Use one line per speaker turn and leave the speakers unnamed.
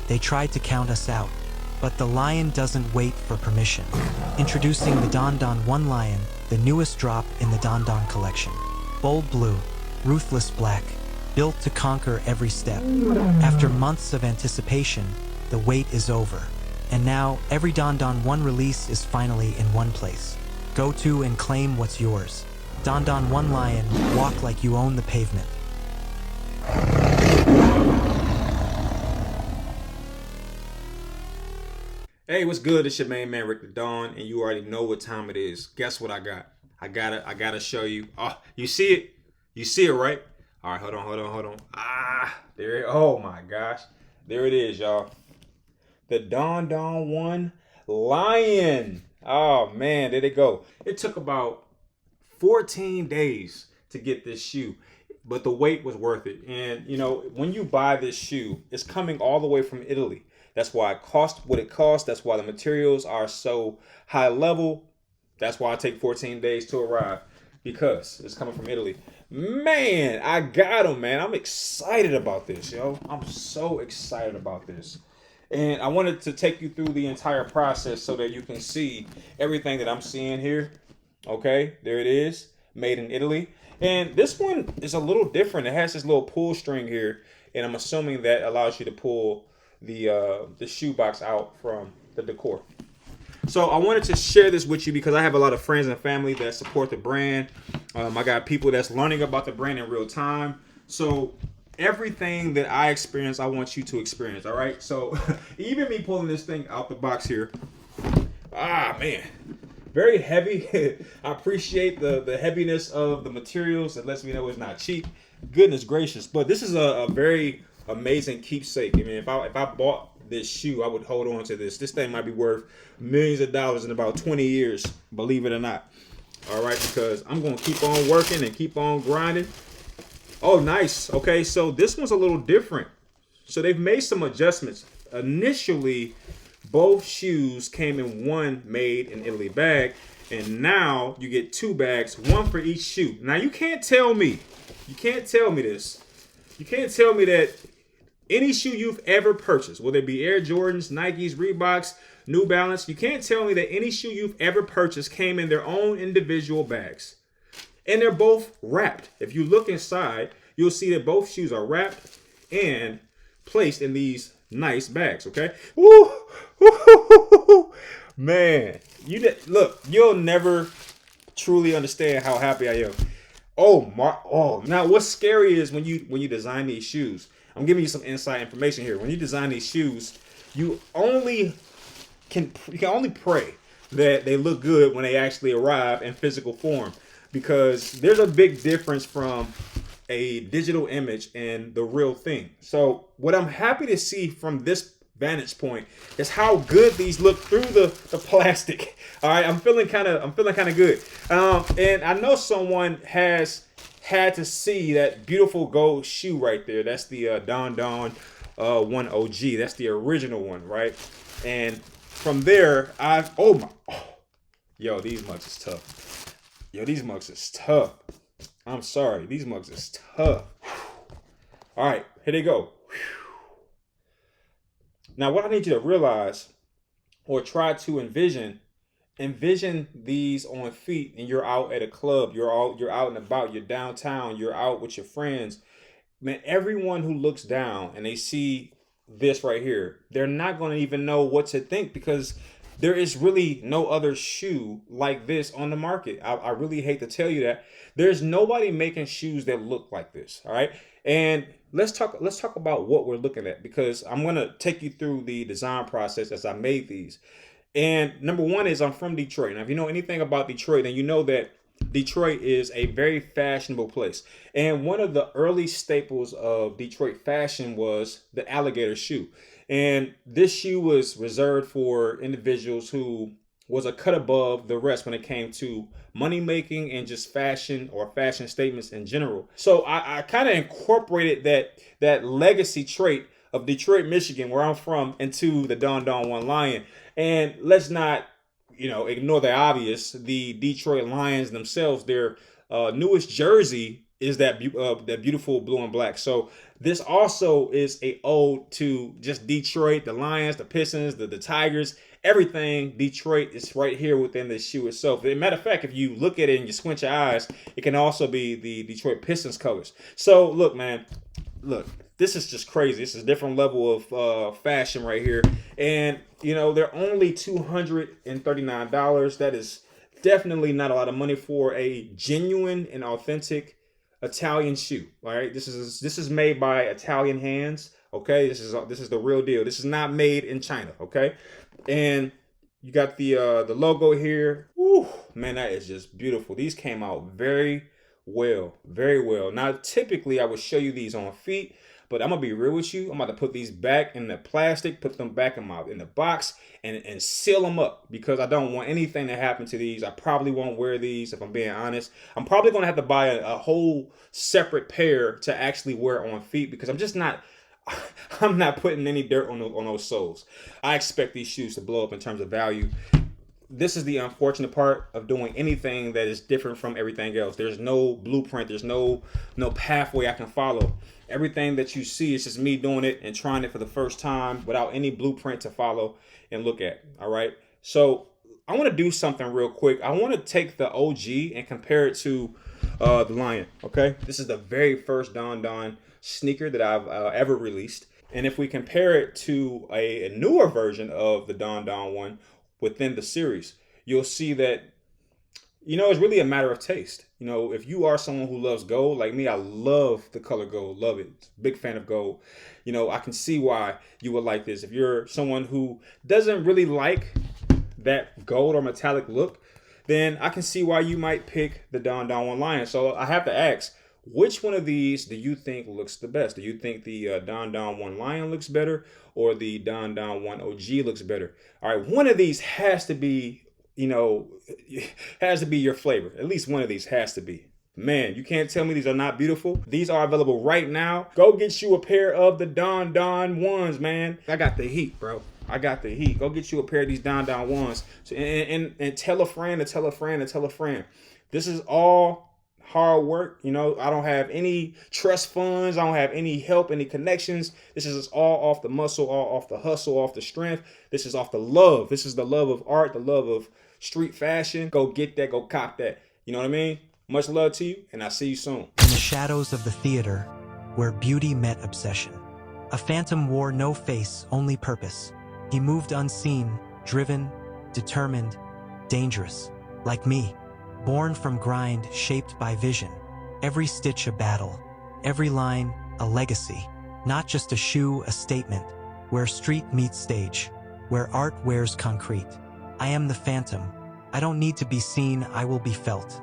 They tried to count us out, but the Lion doesn't wait for permission. Introducing the Don Don 1 Lion, the newest drop in the Don Don collection. Bold blue, ruthless black, built to conquer every step. After months of anticipation, the wait is over. And now, every Don Don 1 release is finally in one place. Go to and claim what's yours. Don Don 1 Lion, walk like you own the pavement.
Hey, what's good? It's your main man, Rick the Dawn, and you already know what time it is. Guess what I got? I gotta show you. Oh, you see it? You see it, right? All right, hold on. There it, oh my gosh. There it is, y'all. The Don Don 1 Lion. Oh man, there they go. It took about 14 days to get this shoe, but the wait was worth it. And you know, when you buy this shoe, it's coming all the way from Italy. That's why it cost what it costs. That's why the materials are so high level. That's why I take 14 days to arrive, because it's coming from Italy. Man, I got them, man. I'm excited about this, yo. I'm so excited about this. And I wanted to take you through the entire process so that you can see everything that I'm seeing here. Okay, there it is, made in Italy. And this one is a little different. It has this little pull string here, and I'm assuming that allows you to pull the shoebox out from the decor. So I wanted to share this with you because I have a lot of friends and family that support the brand. I got people that's learning about the brand in real time. So everything that I experience, I want you to experience. All right. So even me pulling this thing out the box here. Man, very heavy. I appreciate the heaviness of the materials. It lets me know it's not cheap. Goodness gracious. But this is a very amazing keepsake. I mean, if I bought this shoe, I would hold on to this. This thing might be worth millions of dollars in about 20 years, believe it or not. All right, because I'm going to keep on working and keep on grinding. Oh, nice. Okay, so this one's a little different. So they've made some adjustments. Initially, both shoes came in one made in Italy bag, and now you get two bags, one for each shoe. Now, you can't tell me this. You can't tell me that any shoe you've ever purchased, whether it be Air Jordans, Nikes, Reeboks, New Balance, you can't tell me that any shoe you've ever purchased came in their own individual bags. And they're both wrapped. If you look inside, you'll see that both shoes are wrapped and placed in these nice bags, okay? Woo! Man, look, you'll never truly understand how happy I am. Now what's scary is when you design these shoes. I'm giving you some inside information here. When you design these shoes, you can only pray that they look good when they actually arrive in physical form, because there's a big difference from a digital image and the real thing. So what I'm happy to see from this vantage point is how good these look through the plastic. All right, I'm feeling kind of good. And I know someone has had to see that beautiful gold shoe right there. That's the Don Don 1 OG. That's the original one, right? And from there, yo, these mugs is tough. I'm sorry, these mugs is tough. All right, here they go. Now, what I need you to realize, or try to envision these on feet, and you're out at a club, you're out and about, you're downtown, you're out with your friends. Man, everyone who looks down and they see this right here, they're not going to even know what to think, because there is really no other shoe like this on the market. I really hate to tell you that. There's nobody making shoes that look like this. All right. And let's talk about what we're looking at, because I'm going to take you through the design process as I made these. And number one is I'm from Detroit. Now, if you know anything about Detroit, then you know that Detroit is a very fashionable place. And one of the early staples of Detroit fashion was the alligator shoe. And this shoe was reserved for individuals who was a cut above the rest when it came to money making and just fashion or fashion statements in general. So I kind of incorporated that legacy trait of Detroit, Michigan, where I'm from, into the Don Don 1 Lion. And let's not, ignore the obvious. The Detroit Lions themselves, their newest jersey is that beautiful blue and black. So This also is a ode to just Detroit, the Lions, the Pistons, the Tigers, everything Detroit is right here within the shoe itself. As a matter of fact, if you look at it and you squint your eyes, it can also be the Detroit Pistons colors. So look, man, look, this is just crazy. This is a different level of fashion right here. And, you know, they're only $239. That is definitely not a lot of money for a genuine and authentic Italian shoe. All right, this is made by Italian hands. Okay, this is the real deal. This is not made in China. Okay, and you got the logo here. Woo, man, that is just beautiful. These came out very well, very well. Now, typically I would show you these on feet, but I'm gonna be real with you. I'm about to put these back in the plastic, put them back in the box, and seal them up because I don't want anything to happen to these. I probably won't wear these if I'm being honest. I'm probably gonna have to buy a whole separate pair to actually wear on feet because I'm just not. I'm not putting any dirt on those soles. I expect these shoes to blow up in terms of value. This is the unfortunate part of doing anything that is different from everything else. There's no blueprint. There's no pathway I can follow. Everything that you see is just me doing it and trying it for the first time without any blueprint to follow and look at. All right. So I want to do something real quick. I want to take the OG and compare it to the Lion. Okay. This is the very first Don Don sneaker that I've ever released. And if we compare it to a newer version of the Don Don one within the series, you'll see that, you know, it's really a matter of taste. You know, if you are someone who loves gold, like me, I love the color gold, love it. Big fan of gold. You know, I can see why you would like this. If you're someone who doesn't really like that gold or metallic look, then I can see why you might pick the Don Don 1 Lion. So I have to ask, which one of these do you think looks the best? Do you think the Don Don 1 Lion looks better or the Don Don 1 OG looks better? All right, one of these has to be, you know, has to be your flavor. At least one of these has to be. Man, you can't tell me these are not beautiful. These are available right now. Go get you a pair of the Don Don 1s, man. I got the heat, bro. I got the heat. Go get you a pair of these Don Don 1s. So, and tell a friend and tell a friend and tell a friend. This is all hard work. You know, I don't have any trust funds. I don't have any help, any connections. This is all off the muscle, all off the hustle, off the strength. This is off the love. This is the love of art, the love of street fashion. Go get that. Go cop that. You know what I mean? Much love to you, and I'll see you soon.
In the shadows of the theater, where beauty met obsession, a phantom wore no face, only purpose. He moved unseen, driven, determined, dangerous, like me. Born from grind, shaped by vision. Every stitch a battle, every line a legacy. Not just a shoe, a statement. Where street meets stage, where art wears concrete. I am the phantom. I don't need to be seen, I will be felt.